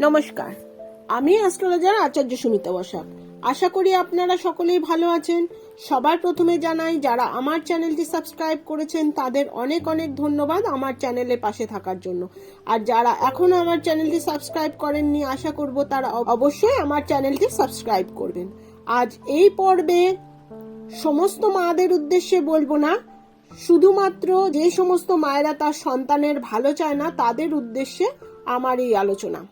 নমস্কার, আমি অ্যাস্ট্রোলজার আচার্য সুমিতা বসাক। আশা করি আপনারা সকলেই ভালো আছেন। সবার প্রথমে জানাই, যারা আমার চ্যানেলটি সাবস্ক্রাইব করেছেন তাদের অনেক অনেক ধন্যবাদ আমার চ্যানেলের পাশে থাকার জন্য। আর যারা এখনো আমার চ্যানেলটি সাবস্ক্রাইব করেননি, আশা করব তারা অবশ্যই আমার চ্যানেলটি সাবস্ক্রাইব করবেন। আজ এই পর্বে সমস্ত মাদের উদ্দেশ্যে বলবো না, শুধুমাত্র যে সমস্ত মায়েরা তার সন্তানের ভালো চায় না তাদের উদ্দেশ্যে আমার এই আলোচনা।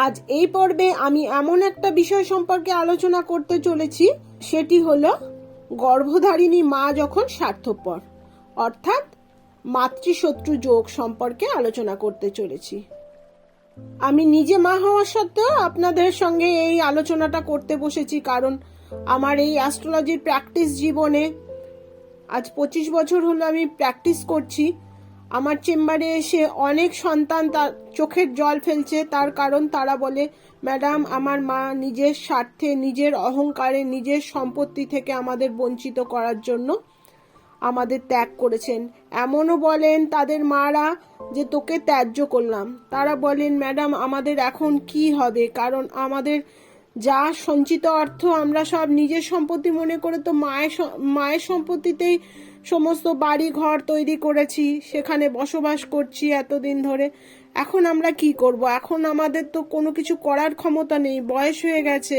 আজ এই পর্বে আমি এমন একটা বিষয় সম্পর্কে আলোচনা করতে চলেছি, সেটি হলো গর্ভধারিণী মা যখন স্বার্থপর, অর্থাৎ মাতৃশত্রু যোগ সম্পর্কে আলোচনা করতে চলেছি। আমি নিজে মা হওয়ার সত্ত্বেও আপনাদের সঙ্গে এই আলোচনাটা করতে বসেছি, কারণ আমার এই অ্যাস্ট্রোলজির প্র্যাকটিস জীবনে আজ 25 বছর হলো আমি প্র্যাকটিস করছি। আমার চেম্বারে এসে অনেক সন্তান তার চোখের জল ফেলছে, তার কারণ তারা বলে, ম্যাডাম আমার মা নিজের স্বার্থে, নিজের অহংকারে, নিজের সম্পত্তি থেকে আমাদের বঞ্চিত করার জন্য আমাদের ত্যাগ করেছেন। এমনও বলেন তাদের মারা যে তোকে ত্যায্য করলাম। তারা বলেন, ম্যাডাম আমাদের এখন কি হবে, কারণ আমাদের যা সঞ্চিত অর্থ আমরা সব নিজের সম্পত্তি মনে করে তো মায়ের সম্পত্তিতেই সমস্ত বাড়ি ঘর তৈরি করেছি, সেখানে বসবাস করছি এতদিন ধরে। এখন আমরা কি করব? এখন আমাদের তো কোনো কিছু করার ক্ষমতা নেই, বয়স হয়ে গেছে।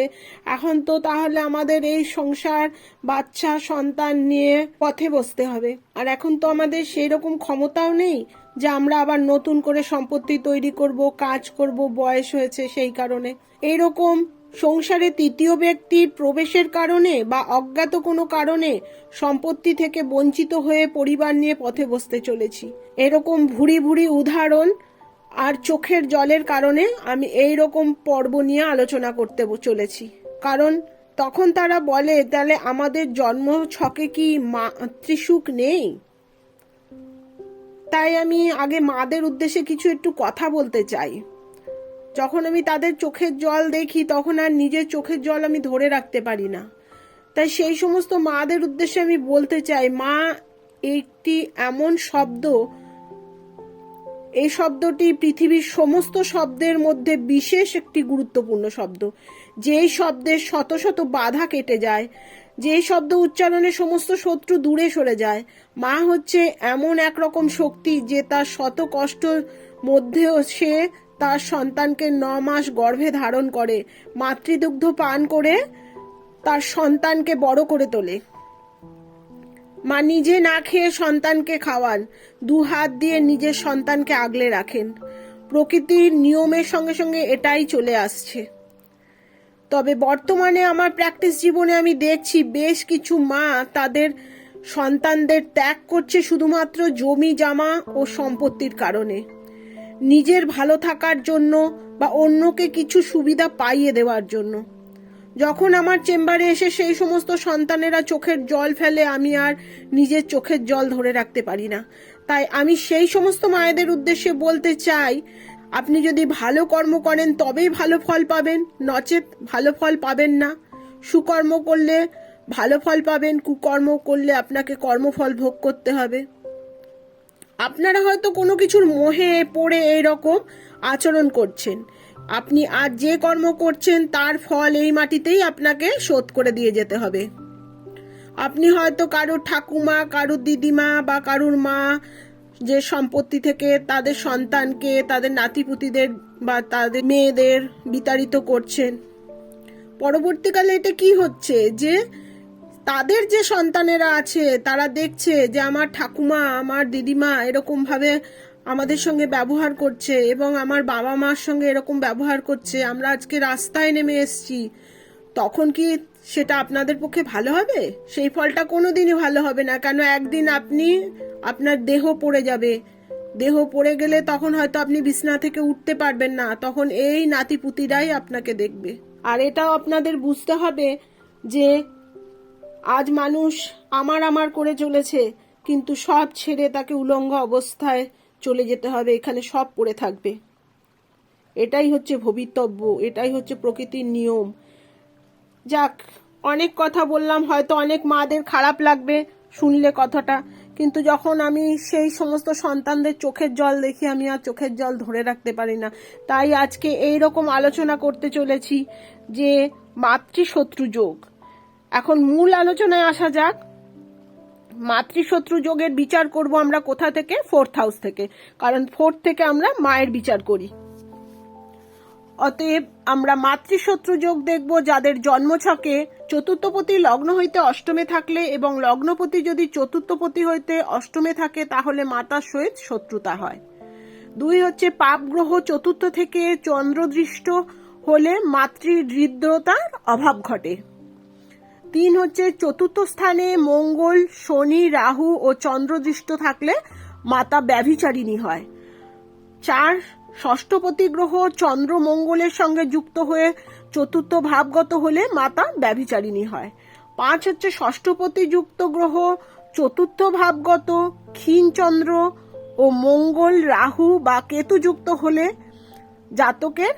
এখন তো তাহলে আমাদের এই সংসার, বাচ্চা, সন্তান নিয়ে পথে বসতে হবে। আর এখন তো আমাদের সেই রকম ক্ষমতাও নেই যে আমরা আবার নতুন করে সম্পত্তি তৈরি করব, কাজ করব, বয়স হয়েছে সেই কারণে। এইরকম সংসারে তৃতীয় ব্যক্তির প্রবেশের কারণে বা অজ্ঞাত কোনো কারণে সম্পত্তি থেকে বঞ্চিত হয়ে পরিবার নিয়ে পথে বসতে চলেছি। এরকম ভুরি ভুরি উদাহরণ আর চোখের জলের কারণে আমি এই রকম পর্ব নিয়ে আলোচনা করতে চলেছি। কারণ তখন তারা বলে, তাহলে আমাদের জন্ম ছকে কি মাতৃসুখ নেই? তাই আমি আগে মাদের উদ্দেশ্যে কিছু একটু কথা বলতে চাই। যখন আমি তাদের চোখের জল দেখি তখন আর নিজের চোখের জল আমি ধরে রাখতে পারি না। তাই সেই সমস্ত মাদের উদ্দেশ্যে আমি বলতে চাই, মা একটি এমন শব্দ, এই শব্দটি পৃথিবীর সমস্ত শব্দের মধ্যে বিশেষ একটি গুরুত্বপূর্ণ শব্দ। যেই শব্দের শত শত বাধা কেটে যায়, যেই শব্দ উচ্চারণে সমস্ত শত্রু দূরে সরে যায়। মা হচ্ছে এমন একরকম শক্তি যে তার শত কষ্টের মধ্যেও সে তার সন্তানকে 9 মাস গর্ভে ধারণ করে, মাতৃদুগ্ধ পান করে তার সন্তানকে বড় করে তোলে। মা নিজে না খেয়ে সন্তানকে খাওয়ান, 2 হাত দিয়ে নিজের সন্তানকে আগলে রাখেন। প্রকৃতির নিয়মের সঙ্গে সঙ্গে এটাই চলে আসছে। তবে বর্তমানে আমার প্র্যাকটিস জীবনে আমি দেখছি বেশ কিছু মা তাদের সন্তানদের ত্যাগ করছে শুধুমাত্র জমি জমা ও সম্পত্তির কারণে, নিজের ভালো থাকার জন্য বা অন্যকে কিছু সুবিধা পাইয়ে দেওয়ার জন্য। যখন আমার চেম্বারে এসে সেই সমস্ত সন্তানেরা চোখের জল ফেলে, আমি আর নিজের চোখের জল ধরে রাখতে পারি না। তাই আমি সেই সমস্ত মায়েদের উদ্দেশ্যে বলতে চাই, আপনি যদি ভালো কর্ম করেন তবেই ভালো ফল পাবেন, নচেত ভালো ফল পাবেন না। সুকর্ম করলে ভালো ফল পাবেন, কুকর্ম করলে আপনাকে কর্মফল ভোগ করতে হবে। আপনারা হয়তো কোনো কিছুর মোহে পড়ে এইরকম আচরণ করছেন। আপনি আজ যে কর্ম করছেন তার ফল এই মাটিতেই আপনাকে শোধ করে দিয়ে যেতে হবে। আপনি হয়তো কারুর ঠাকুমা, কারুর দিদিমা বা কারুর মা যে সম্পত্তি থেকে তাদের সন্তানকে, তাদের নাতিপুতিদের বা তাদের মেয়েদের বিতাড়িত করছেন। পরবর্তীকালে এটা কি হচ্ছে, যে তাদের যে সন্তানেরা আছে তারা দেখছে যে আমার ঠাকুমা, আমার দিদিমা এরকম ভাবে আমাদের সঙ্গে ব্যবহার করছে এবং আমার বাবা মার সঙ্গে এরকম ব্যবহার করছে, আমরা আজকে রাস্তায় নেমে এসেছি। তখন কি সেটা আপনাদের পক্ষে ভালো হবে? সেই ফলটা কোনোদিনই ভালো হবে না। কেন? একদিন আপনার দেহ পড়ে যাবে। দেহ পড়ে গেলে তখন হয়তো আপনি বিছানা থেকে উঠতে পারবেন না, তখন এই নাতিপুতিরাই আপনাকে দেখবে। আর এটাও আপনাদের বুঝতে হবে যে আজ মানুষ আমার করে চলেছে, কিন্তু সব ছেড়ে তাকে উলঙ্গ অবস্থায় চলে যেতে হবে, এখানে সব পড়ে থাকবে। এটাই হচ্ছে ভবিতব্য, এটাই হচ্ছে প্রকৃতির নিয়ম। যাক, অনেক কথা বললাম, হয়তো অনেক মাদের খারাপ লাগবে শুনলে কথাটা, কিন্তু যখন আমি সেই সমস্ত সন্তানদের চোখের জল দেখি আমি আর চোখের জল ধরে রাখতে পারি না। তাই আজকে এই রকম আলোচনা করতে চলেছি যে মাতৃশত্রু যোগ। এখন মূল আলোচনায় আসা যাক। মাতৃশত্রু যোগের বিচার করব আমরা কোথা থেকে? 4th হাউস থেকে, কারণ 4th থেকে আমরা মায়ের বিচার করি। অতএব আমরা মাতৃশত্রু যোগ দেখব যাদের জন্মছকে চতুর্থপতি লগ্ন হইতে অষ্টমে থাকলে এবং লগ্নপতি যদি চতুর্থপতি হইতে অষ্টমে থাকে তাহলে মাতার সহিত শত্রুতা হয়। 2 হচ্ছে পাপ গ্রহ চতুর্থ থেকে চন্দ্রদৃষ্ট হলে মাতৃ হৃদ্রতার অভাব ঘটে। 3 হচ্ছে চতুর্থ স্থানে মঙ্গল, শনি, রাহু ও চন্দ্রদৃষ্ট থাকলে মাতা ব্যভিচারিণী হয়। 4 ষষ্ঠপতি গ্রহ চন্দ্র মঙ্গলের সঙ্গে যুক্ত হয়ে চতুর্থ ভাবগত হলে মাতা ব্যভিচারিণী হয়। 5 হচ্ছে ষষ্ঠপতি যুক্ত গ্রহ চতুর্থ ভাবগত ক্ষীণ চন্দ্র ও মঙ্গল, রাহু বা কেতু যুক্ত হলে জাতকের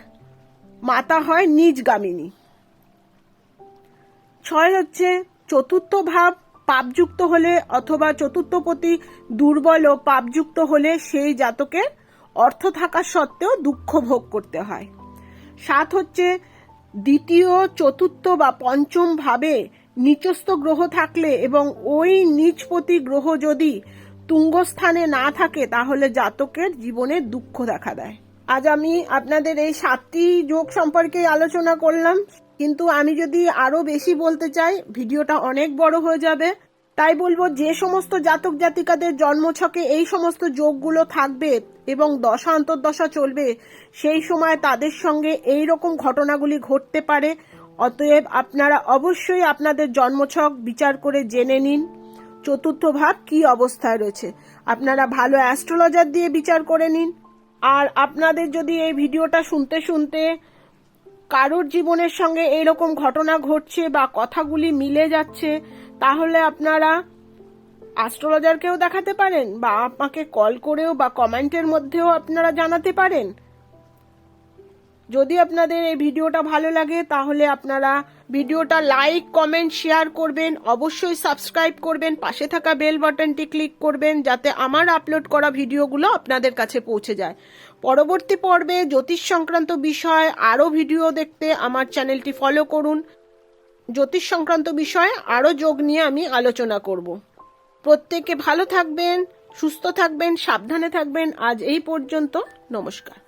মাতা হয় নিজগামিনী। 6 হচ্ছে চতুর্থ ভাব পাপযুক্ত হলে অথবা চতুর্থপতি দুর্বল ও পাপযুক্ত হলে সেই জাতকের অর্থ থাকা সত্ত্বেও দুঃখ ভোগ করতে হয়। 7 হচ্ছে দ্বিতীয়, চতুর্থ বা পঞ্চম ভাবে নিচস্থ গ্রহ থাকলে এবং ওই নিচপতি গ্রহ যদি তুঙ্গস্থানে না থাকে তাহলে জাতকের জীবনে দুঃখ দেখা দেয়। আজ আমি আপনাদের এই 7টি যোগ সম্পর্কে আলোচনা করলাম, কিন্তু আমি যদি আরো বেশি বলতে চাই ভিডিওটা অনেক বড় হয়ে যাবে। তাই বলবো যে সমস্ত জাতক জাতিকাদের জন্মছকে এই সমস্ত যোগগুলো থাকবে এবং দশা অন্তর্দশা চলবে সেই সময় তাদের সঙ্গে এই রকম ঘটনাগুলি ঘটতে পারে। অতএব আপনারা অবশ্যই আপনাদের জন্মছক বিচার করে জেনে নিন চতুর্থ ভাব কি অবস্থায় রয়েছে। আপনারা ভালো অ্যাস্ট্রোলজার দিয়ে বিচার করে নিন। আর আপনাদের যদি এই ভিডিওটা শুনতে শুনতে কারোর জীবনের সঙ্গে এইরকম ঘটনা ঘটছে বা কথাগুলি মিলে যাচ্ছে তাহলে আপনারা অ্যাস্ট্রোলজারকেও দেখাতে পারেন বা আমাকে কল করেও বা কমেন্টের মধ্যেও আপনারা জানাতে পারেন। যদি আপনাদের এই ভিডিওটা ভালো লাগে তাহলে আপনারা ভিডিওটা লাইক, কমেন্ট, শেয়ার করবেন, অবশ্যই সাবস্ক্রাইব করবেন, পাশে থাকা বেল বাটনটি ক্লিক করবেন যাতে আমার আপলোড করা ভিডিওগুলো আপনাদের কাছে পৌঁছে যায়। পরবর্তী পর্বে জ্যোতিষ সংক্রান্ত বিষয়ে আরও ভিডিও দেখতে আমার চ্যানেলটি ফলো করুন। জ্যোতিষ সংক্রান্ত বিষয়ে আরও যোগ নিয়ে আমি আলোচনা করব। প্রত্যেকে ভালো থাকবেন, সুস্থ থাকবেন, সাবধানে থাকবেন। আজ এই পর্যন্ত। নমস্কার।